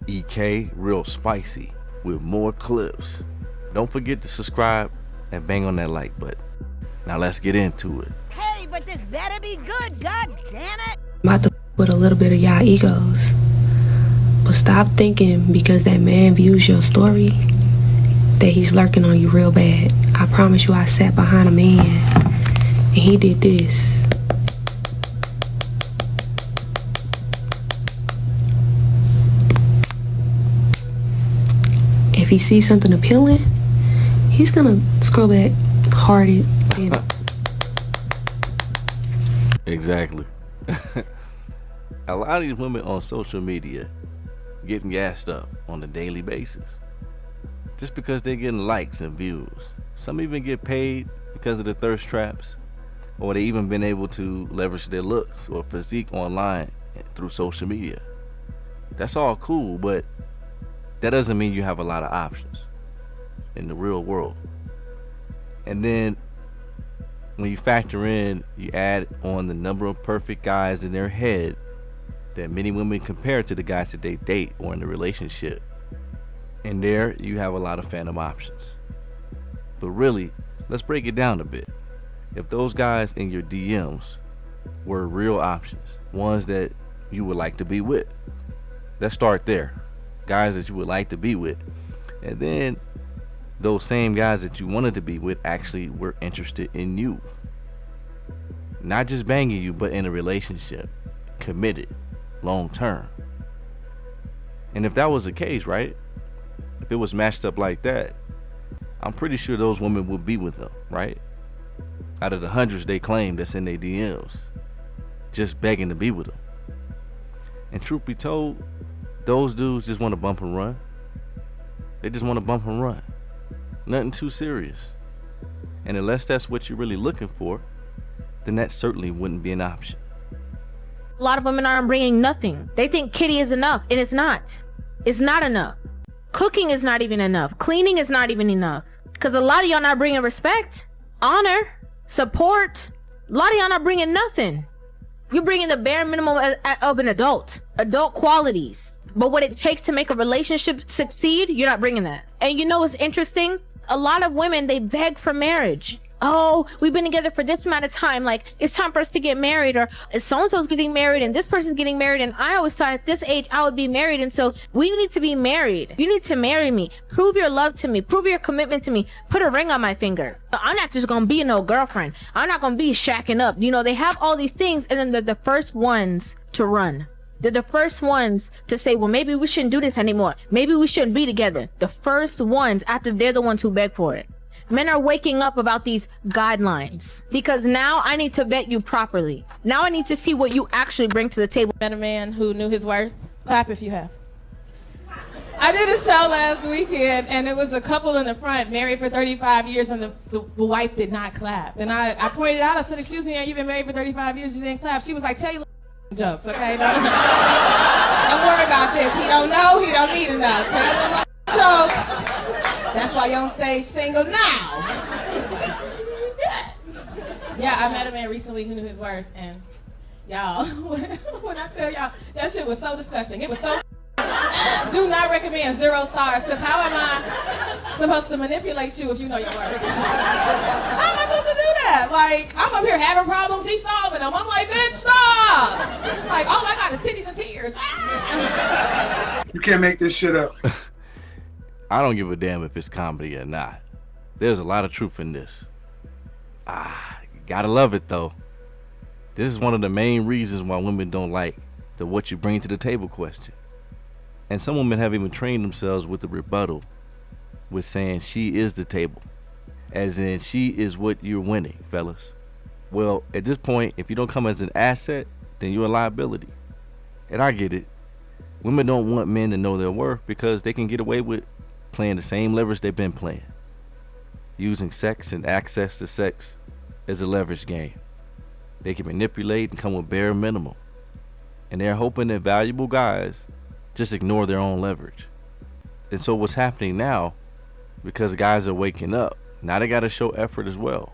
EK Reelspicy with more clips. Don't forget to subscribe and bang on that like button. Now let's get into it. Hey, but this better be good, god damn it! I'm about to with a little bit of y'all egos. But stop thinking because that man views your story that he's lurking on you real bad. I promise you I sat behind a man and he did this. If he sees something appealing, he's gonna scroll back hearted. Exactly. A lot of these women on social media getting gassed up on a daily basis just because they're getting likes and views. Some even get paid because of the thirst traps, or they even been able to leverage their looks or physique online through social media. That's all cool, but that doesn't mean you have a lot of options in the real world. And then when you factor in, you add on the number of perfect guys in their head that many women compare to the guys that they date or in a relationship. And there you have a lot of phantom options. But really, let's break it down a bit. If those guys in your DMs were real options, ones that you would like to be with, let's start there. Guys that you would like to be with. And then those same guys that you wanted to be with actually were interested in you. Not just banging you, but in a relationship, committed, long term. And if that was the case, right? If it was matched up like that, I'm pretty sure those women would be with them, right? Out of the hundreds they claim that's in their DMs, just begging to be with them. And truth be told, those dudes just want to bump and run. They just want to bump and run. Nothing too serious. And unless that's what you're really looking for, then that certainly wouldn't be an option. A lot of women aren't bringing nothing. They think kitty is enough, and it's not. It's not enough. Cooking is not even enough. Cleaning is not even enough. Because a lot of y'all not bringing respect, honor, support. A lot of y'all not bringing nothing. You're bringing the bare minimum of an adult qualities. But what it takes to make a relationship succeed, you're not bringing that. And you know what's interesting? A lot of women, they beg for marriage. Oh, we've been together for this amount of time. Like, it's time for us to get married, or so-and-so's getting married and this person's getting married. And I always thought at this age I would be married. And so we need to be married. You need to marry me. Prove your love to me. Prove your commitment to me. Put a ring on my finger. I'm not just going to be no girlfriend. I'm not going to be shacking up. You know, they have all these things, and then they're the first ones to run. They're the first ones to say, well, maybe we shouldn't do this anymore. Maybe we shouldn't be together. The first ones after they're the ones who beg for it. Men are waking up about these guidelines because now I need to vet you properly. Now I need to see what you actually bring to the table. Met a man who knew his worth. Clap if you have. I did a show last weekend, and it was a couple in the front, married for 35 years, and the wife did not clap. And I pointed out, I said, excuse me, you've been married for 35 years, you didn't clap. She was like, tell you jokes, okay? Don't worry about this. He don't know, he don't need enough. Tell them jokes. That's why you don't stay single now. Yeah, I met a man recently who knew his worth, and y'all, when I tell y'all, that shit was so disgusting. It was so do not recommend 0 stars, because how am I supposed to manipulate you if you know your worth? How am I supposed to do that? Like, I'm up here having problems, he's solving them. I'm like, bitch, stop! Like, all I got is titties and tears. You can't make this shit up. I don't give a damn if it's comedy or not. There's a lot of truth in this. You gotta love it though. This is one of the main reasons why women don't like the what you bring to the table question. And some women have even trained themselves with the rebuttal with saying she is the table. As in, she is what you're winning, fellas. Well, at this point, if you don't come as an asset, then you're a liability. And I get it. Women don't want men to know their worth because they can get away with playing the same leverage they've been playing. Using sex and access to sex as a leverage game. They can manipulate and come with bare minimum. And they're hoping that valuable guys just ignore their own leverage. And so what's happening now, because guys are waking up, now they got to show effort as well.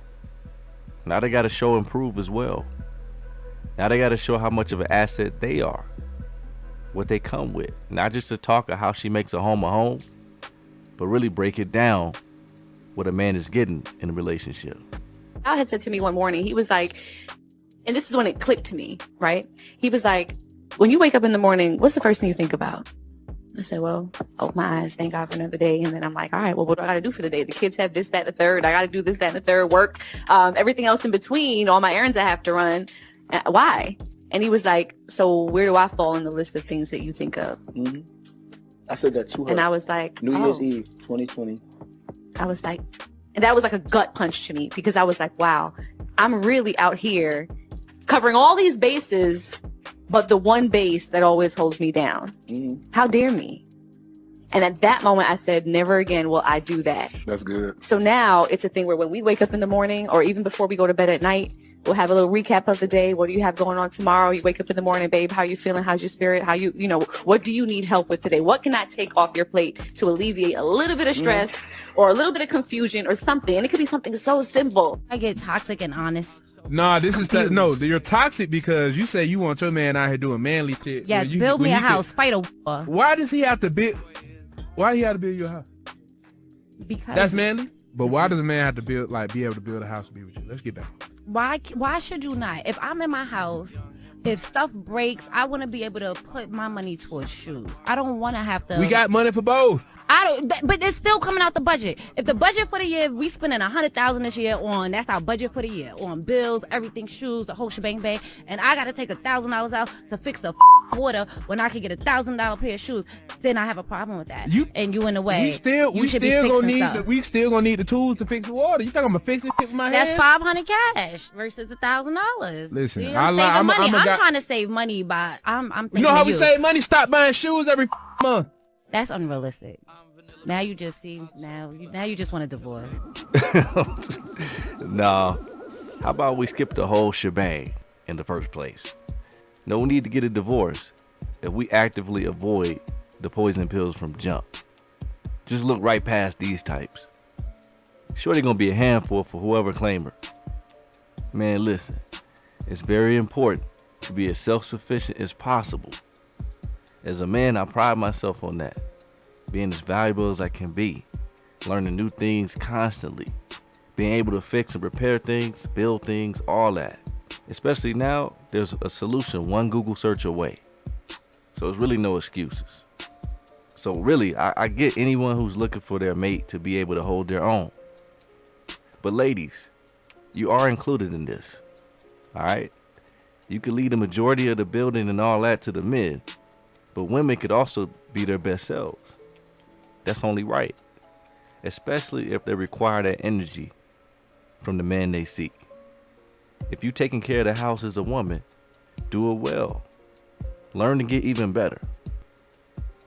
Now they got to show improve as well. Now they got to show how much of an asset they are. what they come with. Not just to talk of how she makes a home, but really break it down what a man is getting in a relationship. Al had said to me one morning, he was like, and this is when it clicked to me, right? He was like, when you wake up in the morning, what's the first thing you think about? I said, well, open my eyes, thank God for another day. And then I'm like, all right, well, what do I got to do for the day? The kids have this, that, and the third. I got to do this, that, and the third, work. Everything else in between, all my errands I have to run. Why? And he was like, so where do I fall in the list of things that you think of? Mm-hmm. I said that to her. And I was like, New Year's Eve, 2020. I was like, and that was like a gut punch to me, because I was like, wow, I'm really out here covering all these bases, but the one base that always holds me down. Mm-hmm. How dare me? And at that moment, I said, never again will I do that. That's good. So now it's a thing where when we wake up in the morning, or even before we go to bed at night, we'll have a little recap of the day. What do you have going on tomorrow? You wake up in the morning, babe, how you feeling? How's your spirit? How you know, what do you need help with today? What can I take off your plate to alleviate a little bit of stress or a little bit of confusion or something? And it could be something so simple. I get toxic and honest. Nah, this is no. You're toxic because you say you want your man out here doing manly shit. Yeah, build me a house, fight a war. Why does he have to build? Why he have to build your house? Because that's manly. But why does a man have to build, like, be able to build a house to be with you? Let's get back. Why should you not? If I'm in my house, if stuff breaks, I want to be able to put my money towards shoes. I don't want to have to. We got money for both. But it's still coming out the budget. If the budget for the year, we spending $100,000 this year on, that's our budget for the year, on bills, everything, shoes, the whole shebang bang, and I got to take $1,000 out to fix the water when I can get $1,000 pair of shoes, then I have a problem with that. You in the way. We still gonna need the tools to fix the water. You think I'm gonna fix this shit with my That's hands? $500 cash versus $1,000. Listen, you know, I'm trying to save money by I'm thinking. You know how we save money? Stop buying shoes every month. That's unrealistic. Now you just see, now you just want a divorce. Nah. How about we skip the whole shebang in the first place? No need to get a divorce if we actively avoid the poison pills from jump. Just look right past these types. Sure, they're gonna be a handful for whoever claim her. Man, listen, it's very important to be as self-sufficient as possible. As a man, I pride myself on that. Being as valuable as I can be, learning new things constantly, being able to fix and repair things, build things, all that. Especially now, there's a solution one Google search away. So it's really no excuses. So really, I get anyone who's looking for their mate to be able to hold their own. But ladies, you are included in this, all right? You can lead the majority of the building and all that to the men, but women could also be their best selves. That's only right, especially if they require that energy from the man they seek. If you're taking care of the house as a woman, do it well. Learn to get even better.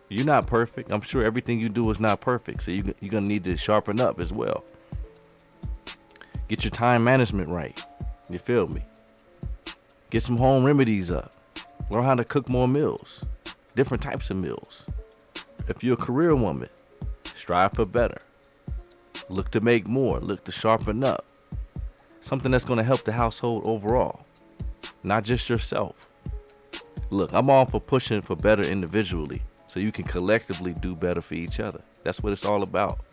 You're not perfect. I'm sure everything you do is not perfect, so you're going to need to sharpen up as well. Get your time management right. You feel me? Get some home remedies up. Learn how to cook more meals, different types of meals. If you're a career woman, strive for better. Look to make more. Look to sharpen up. Something that's going to help the household overall, not just yourself. Look, I'm all for pushing for better individually so you can collectively do better for each other. That's what it's all about.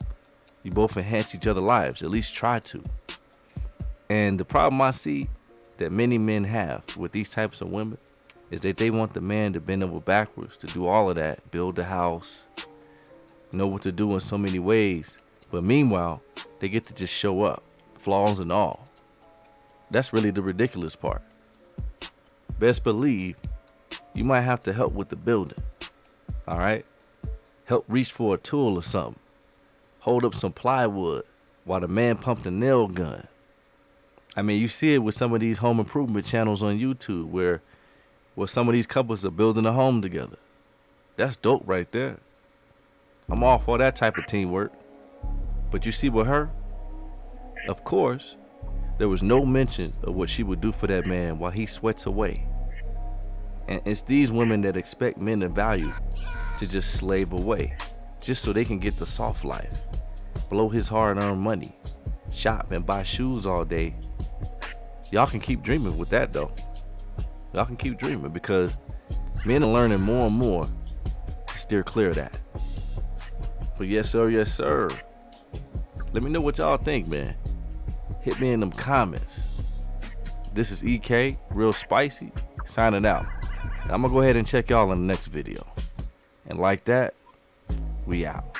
You both enhance each other's lives, at least try to. And the problem I see that many men have with these types of women is that they want the man to bend over backwards to do all of that, build the house, know what to do in so many ways. But meanwhile, they get to just show up, flaws and all. That's really the ridiculous part. Best believe you might have to help with the building, all right? Help reach for a tool or something. Hold up some plywood while the man pumped a nail gun. I mean, you see it with some of these home improvement channels on YouTube where some of these couples are building a home together. That's dope right there. I'm all for that type of teamwork. But you see with her, of course, there was no mention of what she would do for that man while he sweats away. And it's these women that expect men of value to just slave away, just so they can get the soft life, blow his hard-earned money, shop and buy shoes all day. Y'all can keep dreaming with that though. Y'all can keep dreaming because Men are learning more and more to steer clear of that. But yes, sir, yes, sir. Let me know what y'all think, man. Hit me in them comments. This is EK, Reelspicy, signing out. I'm gonna go ahead and check y'all in the next video. And like that, we out.